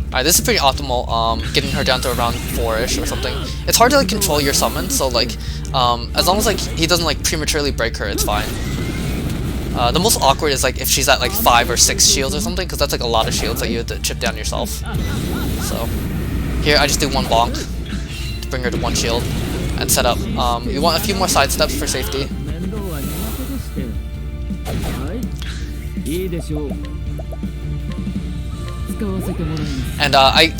Alright, this is pretty optimal, getting her down to around 4-ish or something. It's hard to like control your summon, so like, as long as like he doesn't like prematurely break her, it's fine. The most awkward is like if she's at like 5 or 6 shields or something, because that's like a lot of shields that you have to chip down yourself. So here I just do 1 bonk to bring her to 1 shield and set up. You want a few more side steps for safety. And I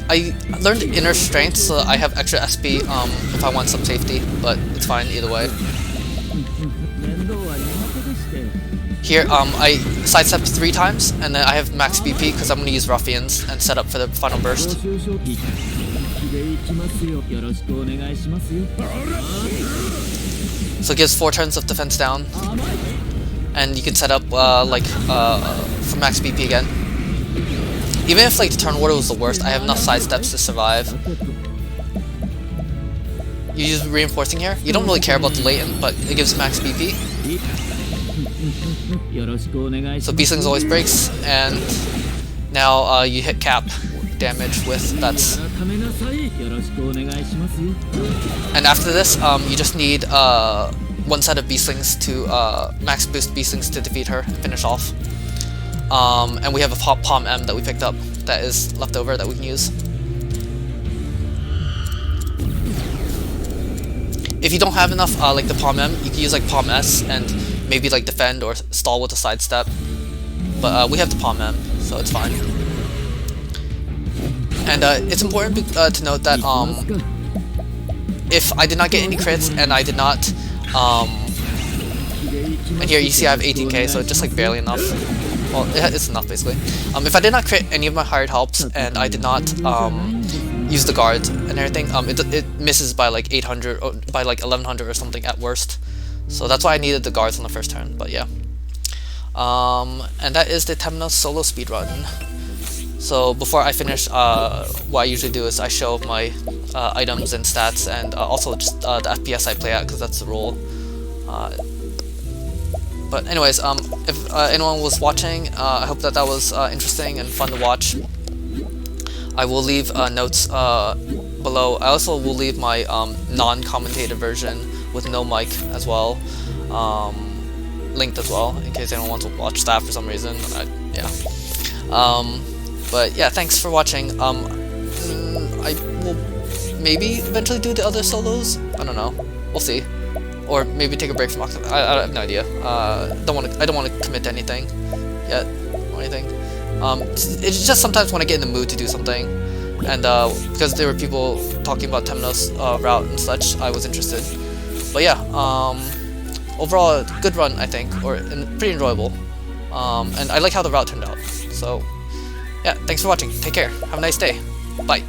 learned inner strength, so I have extra SP if I want some safety, but it's fine either way. Here, I sidestepped 3 times, and then I have max BP because I'm going to use Ruffians and set up for the final burst. So it gives 4 turns of defense down, and you can set up for max BP again. Even if like the turn order was the worst, I have enough sidesteps to survive. You use reinforcing here. You don't really care about the latent, but it gives max BP. So Beastling always breaks, and now you hit cap damage with Bets. And after this, you just need 1 set of Beastlings to max boost Beastlings to defeat her and finish off. And we have a Palm M that we picked up that is left over that we can use. If you don't have enough like the Palm M, you can use like Palm S and maybe like defend or stall with a sidestep. But we have the Palm M, so it's fine. And it's important to note that if I did not get any crits and I did not and here you see I have 18k, so it's just like barely enough. Well, it's enough basically. If I did not crit any of my hired helps and I did not use the guards and everything, it misses by like 800 or by like 1100 or something at worst. So that's why I needed the guards on the first turn. But yeah, and that is the Temenos solo speedrun. So before I finish, what I usually do is I show my items and stats, and also just the FPS I play at, because that's the rule. But anyways, if anyone was watching, I hope that was interesting and fun to watch. I will leave notes below. I also will leave my non-commentated version with no mic as well, linked as well, in case anyone wants to watch that for some reason. Yeah. But yeah, thanks for watching. I will maybe eventually do the other solos. I don't know. We'll see. Or maybe take a break from Octopath. I have no idea. I don't want to commit to anything yet or anything. It's just sometimes when I get in the mood to do something, and because there were people talking about Temenos route and such, I was interested. But yeah, overall good run I think, or pretty enjoyable. And I like how the route turned out. So yeah, thanks for watching. Take care. Have a nice day. Bye.